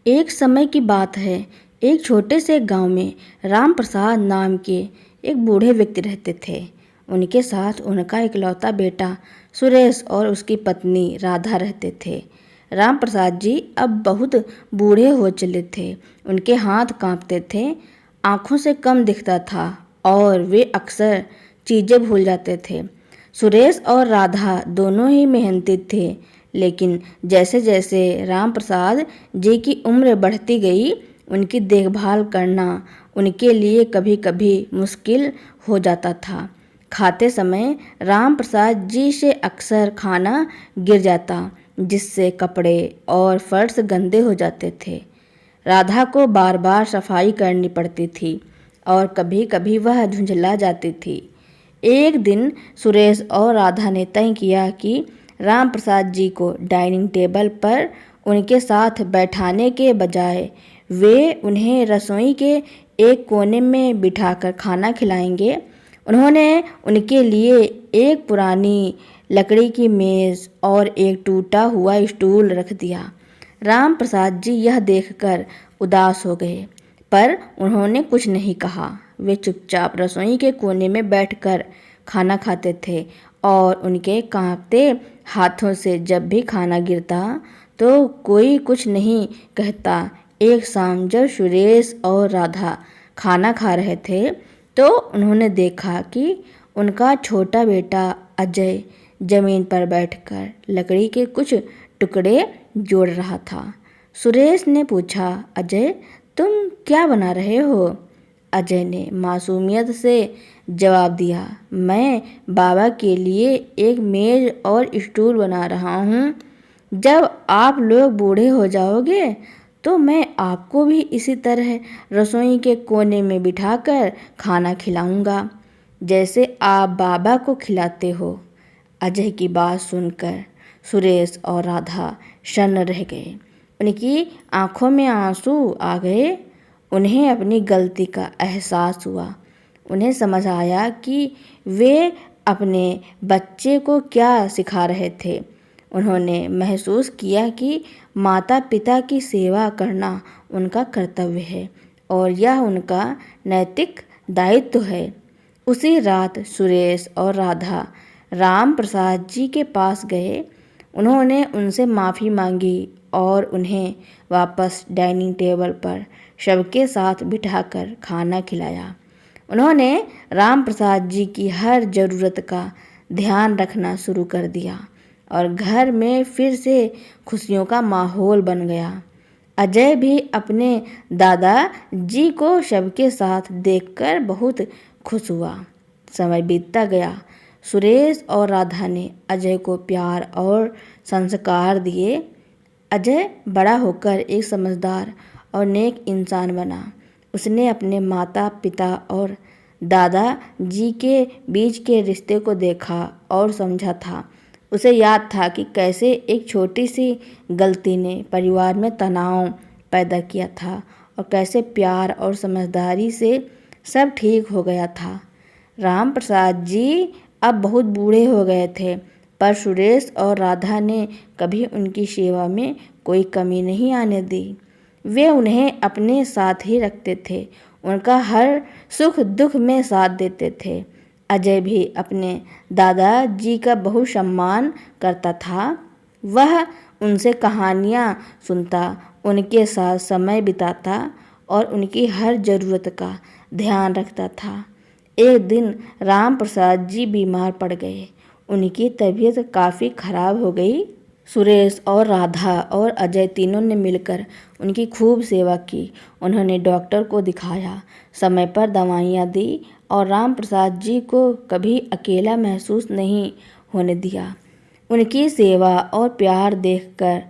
एक समय की बात है। एक छोटे से गांव में राम प्रसाद नाम के एक बूढ़े व्यक्ति रहते थे। उनके साथ उनका इकलौता बेटा सुरेश और उसकी पत्नी राधा रहते थे। राम प्रसाद जी अब बहुत बूढ़े हो चले थे। उनके हाथ कांपते थे, आंखों से कम दिखता था और वे अक्सर चीज़ें भूल जाते थे। सुरेश और राधा दोनों ही मेहनती थे, लेकिन जैसे जैसे राम प्रसाद जी की उम्र बढ़ती गई, उनकी देखभाल करना उनके लिए कभी कभी मुश्किल हो जाता था। खाते समय राम प्रसाद जी से अक्सर खाना गिर जाता, जिससे कपड़े और फर्श गंदे हो जाते थे। राधा को बार बार सफाई करनी पड़ती थी और कभी कभी वह झुंझला जाती थी। एक दिन सुरेश और राधा ने तय किया कि राम प्रसाद जी को डाइनिंग टेबल पर उनके साथ बैठाने के बजाय वे उन्हें रसोई के एक कोने में बिठाकर खाना खिलाएंगे। उन्होंने उनके लिए एक पुरानी लकड़ी की मेज़ और एक टूटा हुआ स्टूल रख दिया। राम प्रसाद जी यह देखकर उदास हो गए, पर उन्होंने कुछ नहीं कहा। वे चुपचाप रसोई के कोने में बैठकर खाना खाते थे और उनके कांपते हाथों से जब भी खाना गिरता तो कोई कुछ नहीं कहता। एक शाम जब सुरेश और राधा खाना खा रहे थे तो उन्होंने देखा कि उनका छोटा बेटा अजय जमीन पर बैठकर लकड़ी के कुछ टुकड़े जोड़ रहा था। सुरेश ने पूछा, अजय, तुम क्या बना रहे हो? अजय ने मासूमियत से जवाब दिया, मैं बाबा के लिए एक मेज और स्टूल बना रहा हूँ। जब आप लोग बूढ़े हो जाओगे तो मैं आपको भी इसी तरह रसोई के कोने में बिठाकर खाना खिलाऊंगा, जैसे आप बाबा को खिलाते हो। अजय की बात सुनकर सुरेश और राधा शन्न रह गए। उनकी आंखों में आंसू आ गए। उन्हें अपनी गलती का एहसास हुआ। उन्हें समझ आया कि वे अपने बच्चे को क्या सिखा रहे थे। उन्होंने महसूस किया कि माता पिता की सेवा करना उनका कर्तव्य है और यह उनका नैतिक दायित्व है। उसी रात सुरेश और राधा राम प्रसाद जी के पास गए। उन्होंने उनसे माफ़ी मांगी और उन्हें वापस डाइनिंग टेबल पर सबके साथ बिठाकर खाना खिलाया। उन्होंने राम प्रसाद जी की हर ज़रूरत का ध्यान रखना शुरू कर दिया और घर में फिर से खुशियों का माहौल बन गया। अजय भी अपने दादा जी को सबके साथ देखकर बहुत खुश हुआ। समय बीतता गया। सुरेश और राधा ने अजय को प्यार और संस्कार दिए। अजय बड़ा होकर एक समझदार और नेक इंसान बना। उसने अपने माता पिता और दादा जी के बीच के रिश्ते को देखा और समझा था। उसे याद था कि कैसे एक छोटी सी गलती ने परिवार में तनाव पैदा किया था और कैसे प्यार और समझदारी से सब ठीक हो गया था। राम प्रसाद जी अब बहुत बूढ़े हो गए थे, पर सुरेश और राधा ने कभी उनकी सेवा में कोई कमी नहीं आने दी। वे उन्हें अपने साथ ही रखते थे, उनका हर सुख दुख में साथ देते थे। अजय भी अपने दादा जी का बहुत सम्मान करता था। वह उनसे कहानियाँ सुनता, उनके साथ समय बिताता और उनकी हर ज़रूरत का ध्यान रखता था। एक दिन राम प्रसाद जी बीमार पड़ गए। उनकी तबीयत काफ़ी खराब हो गई। सुरेश और राधा और अजय तीनों ने मिलकर उनकी खूब सेवा की। उन्होंने डॉक्टर को दिखाया, समय पर दवाइयाँ दी और राम प्रसाद जी को कभी अकेला महसूस नहीं होने दिया। उनकी सेवा और प्यार देखकर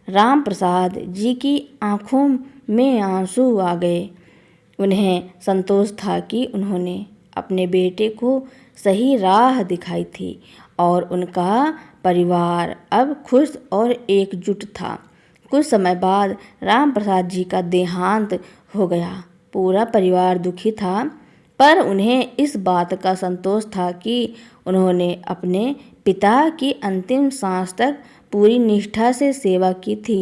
राम प्रसाद जी की आंखों में आंसू आ गए। उन्हें संतोष था कि उन्होंने अपने बेटे को सही राह दिखाई थी और उनका परिवार अब खुश और एकजुट था। कुछ समय बाद राम प्रसाद जी का देहांत हो गया। पूरा परिवार दुखी था, पर उन्हें इस बात का संतोष था कि उन्होंने अपने पिता की अंतिम सांस तक पूरी निष्ठा से सेवा की थी।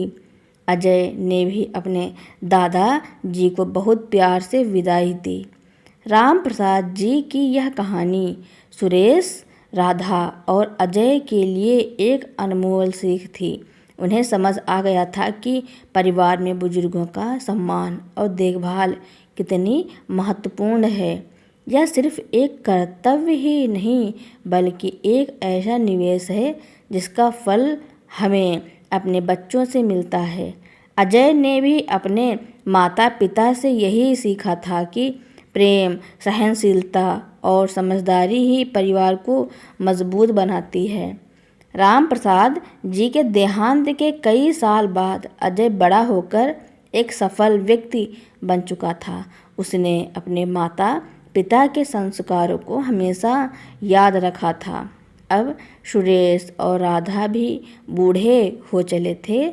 अजय ने भी अपने दादाजी को बहुत प्यार से विदाई दी। राम प्रसाद जी की यह कहानी सुरेश, राधा और अजय के लिए एक अनमोल सीख थी। उन्हें समझ आ गया था कि परिवार में बुजुर्गों का सम्मान और देखभाल कितनी महत्वपूर्ण है। यह सिर्फ एक कर्तव्य ही नहीं बल्कि एक ऐसा निवेश है जिसका फल हमें अपने बच्चों से मिलता है। अजय ने भी अपने माता पिता से यही सीखा था कि प्रेम, सहनशीलता और समझदारी ही परिवार को मजबूत बनाती है। राम प्रसाद जी के देहांत के कई साल बाद अजय बड़ा होकर एक सफल व्यक्ति बन चुका था। उसने अपने माता पिता के संस्कारों को हमेशा याद रखा था। अब सुरेश और राधा भी बूढ़े हो चले थे।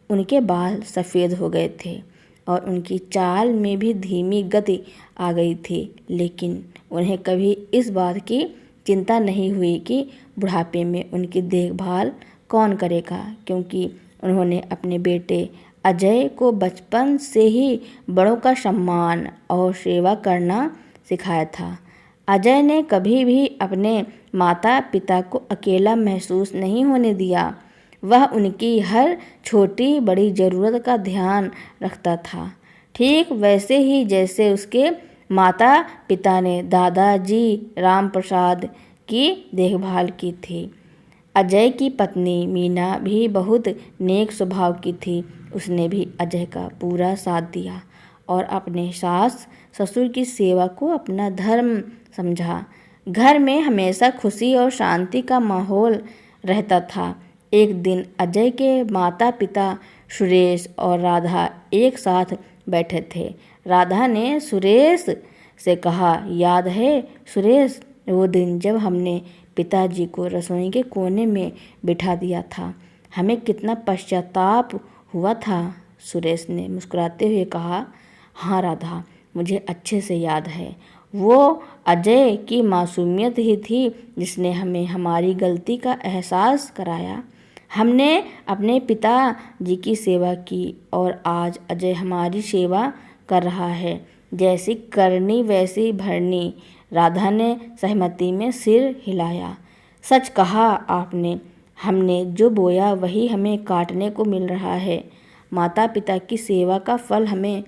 उनके बाल सफ़ेद हो गए थे और उनकी चाल में भी धीमी गति आ गई थी, लेकिन उन्हें कभी इस बात की चिंता नहीं हुई कि बुढ़ापे में उनकी देखभाल कौन करेगा, क्योंकि उन्होंने अपने बेटे अजय को बचपन से ही बड़ों का सम्मान और सेवा करना सिखाया था। अजय ने कभी भी अपने माता पिता को अकेला महसूस नहीं होने दिया। वह उनकी हर छोटी बड़ी ज़रूरत का ध्यान रखता था, ठीक वैसे ही जैसे उसके माता पिता ने दादाजी राम प्रसाद की देखभाल की थी। अजय की पत्नी मीना भी बहुत नेक स्वभाव की थी। उसने भी अजय का पूरा साथ दिया और अपने सास ससुर की सेवा को अपना धर्म समझा। घर में हमेशा खुशी और शांति का माहौल रहता था। एक दिन अजय के माता पिता सुरेश और राधा एक साथ बैठे थे। राधा ने सुरेश से कहा, याद है सुरेश, वो दिन जब हमने पिताजी को रसोई के कोने में बिठा दिया था, हमें कितना पश्चाताप हुआ था। सुरेश ने मुस्कुराते हुए कहा, हाँ राधा, मुझे अच्छे से याद है। वो अजय की मासूमियत ही थी जिसने हमें हमारी गलती का एहसास कराया। हमने अपने पिताजी की सेवा की और आज अजय हमारी सेवा कर रहा है। जैसी करनी वैसी भरनी। राधा ने सहमति में सिर हिलाया। सच कहा आपने, हमने जो बोया वही हमें काटने को मिल रहा है। माता पिता की सेवा का फल हमें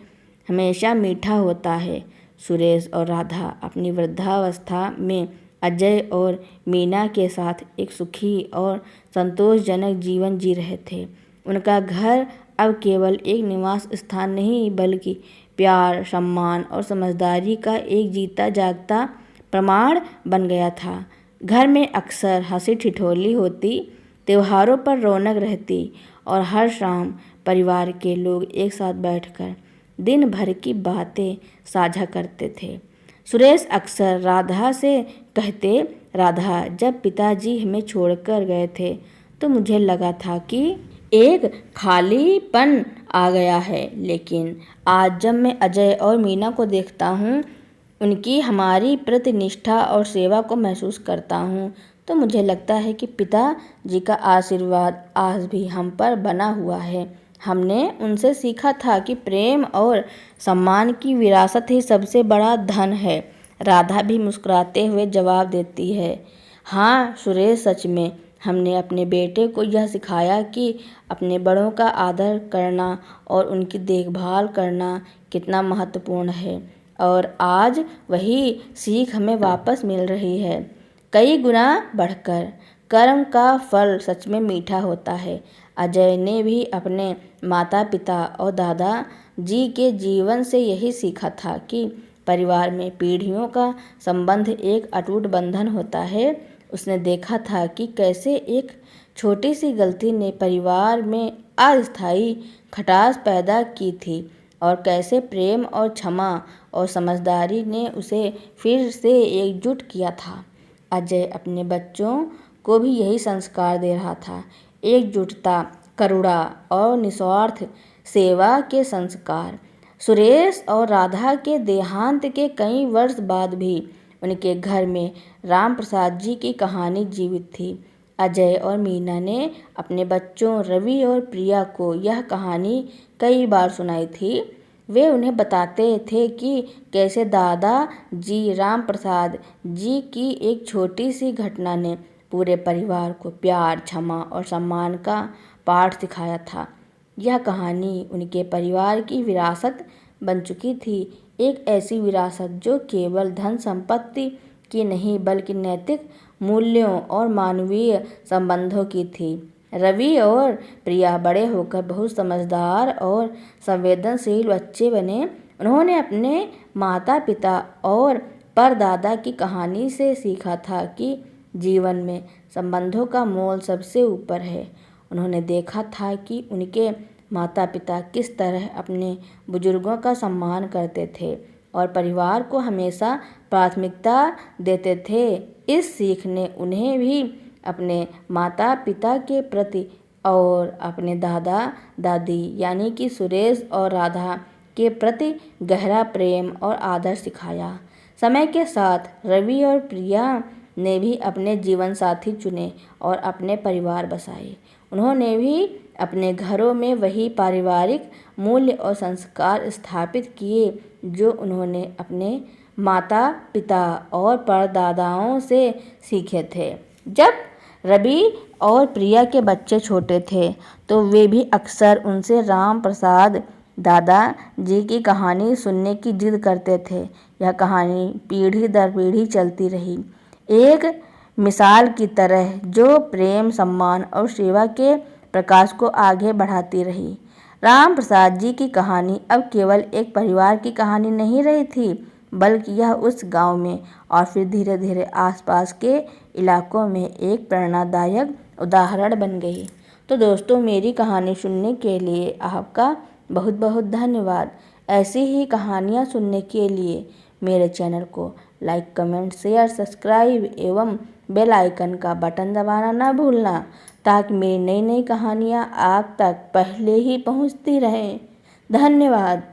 हमेशा मीठा होता है। सुरेश और राधा अपनी वृद्धावस्था में अजय और मीना के साथ एक सुखी और संतोषजनक जीवन जी रहे थे। उनका घर अब केवल एक निवास स्थान नहीं बल्कि प्यार, सम्मान और समझदारी का एक जीता जागता प्रमाण बन गया था। घर में अक्सर हंसी ठिठोली होती, त्योहारों पर रौनक रहती और हर शाम परिवार के लोग एक साथ बैठकर दिन भर की बातें साझा करते थे। सुरेश अक्सर राधा से कहते, राधा, जब पिताजी हमें छोड़कर गए थे तो मुझे लगा था कि एक खालीपन आ गया है, लेकिन आज जब मैं अजय और मीना को देखता हूँ, उनकी हमारी प्रति निष्ठा और सेवा को महसूस करता हूँ, तो मुझे लगता है कि पिताजी का आशीर्वाद आज भी हम पर बना हुआ है। हमने उनसे सीखा था कि प्रेम और सम्मान की विरासत ही सबसे बड़ा धन है। राधा भी मुस्कुराते हुए जवाब देती है, हाँ सुरेश, सच में हमने अपने बेटे को यह सिखाया कि अपने बड़ों का आदर करना और उनकी देखभाल करना कितना महत्वपूर्ण है, और आज वही सीख हमें वापस मिल रही है। कई गुना बढ़कर। कर्म का फल सच में मीठा होता है। अजय ने भी अपने माता पिता और दादा जी के जीवन से यही सीखा था कि परिवार में पीढ़ियों का संबंध एक अटूट बंधन होता है। उसने देखा था कि कैसे एक छोटी सी गलती ने परिवार में अस्थायी खटास पैदा की थी और कैसे प्रेम और क्षमा और समझदारी ने उसे फिर से एकजुट किया था। अजय अपने बच्चों को भी यही संस्कार दे रहा था, एकजुटता, करुणा और निस्वार्थ सेवा के संस्कार। सुरेश और राधा के देहांत के कई वर्ष बाद भी उनके घर में राम प्रसाद जी की कहानी जीवित थी। अजय और मीना ने अपने बच्चों रवि और प्रिया को यह कहानी कई बार सुनाई थी। वे उन्हें बताते थे कि कैसे दादा जी राम प्रसाद जी की एक छोटी सी घटना ने पूरे परिवार को प्यार, क्षमा और सम्मान का पाठ सिखाया था। यह कहानी उनके परिवार की विरासत बन चुकी थी, एक ऐसी विरासत जो केवल धन संपत्ति की नहीं बल्कि नैतिक मूल्यों और मानवीय संबंधों की थी। रवि और प्रिया बड़े होकर बहुत समझदार और संवेदनशील बच्चे बने। उन्होंने अपने माता पिता और परदादा की कहानी से सीखा था कि जीवन में संबंधों का मोल सबसे ऊपर है। उन्होंने देखा था कि उनके माता पिता किस तरह अपने बुजुर्गों का सम्मान करते थे और परिवार को हमेशा प्राथमिकता देते थे। इस सीख ने उन्हें भी अपने माता पिता के प्रति और अपने दादा दादी यानी कि सुरेश और राधा के प्रति गहरा प्रेम और आदर सिखाया। समय के साथ रवि और प्रिया ने भी अपने जीवन साथी चुने और अपने परिवार बसाए। उन्होंने भी अपने घरों में वही पारिवारिक मूल्य और संस्कार स्थापित किए जो उन्होंने अपने माता पिता और परदादाओं से सीखे थे। जब रवि और प्रिया के बच्चे छोटे थे तो वे भी अक्सर उनसे राम प्रसाद दादा जी की कहानी सुनने की जिद करते थे। यह कहानी पीढ़ी दर पीढ़ी चलती रही, एक मिसाल की तरह जो प्रेम, सम्मान और सेवा के प्रकाश को आगे बढ़ाती रही। राम प्रसाद जी की कहानी अब केवल एक परिवार की कहानी नहीं रही थी, बल्कि यह उस गांव में और फिर धीरे धीरे आसपास के इलाकों में एक प्रेरणादायक उदाहरण बन गई। तो दोस्तों, मेरी कहानी सुनने के लिए आपका बहुत बहुत धन्यवाद। ऐसी ही कहानियाँ सुनने के लिए मेरे चैनल को लाइक, कमेंट, शेयर, सब्सक्राइब एवं बेल आइकन का बटन दबाना ना भूलना, ताकि मेरी नई नई कहानियाँ आप तक पहले ही पहुँचती रहें। धन्यवाद।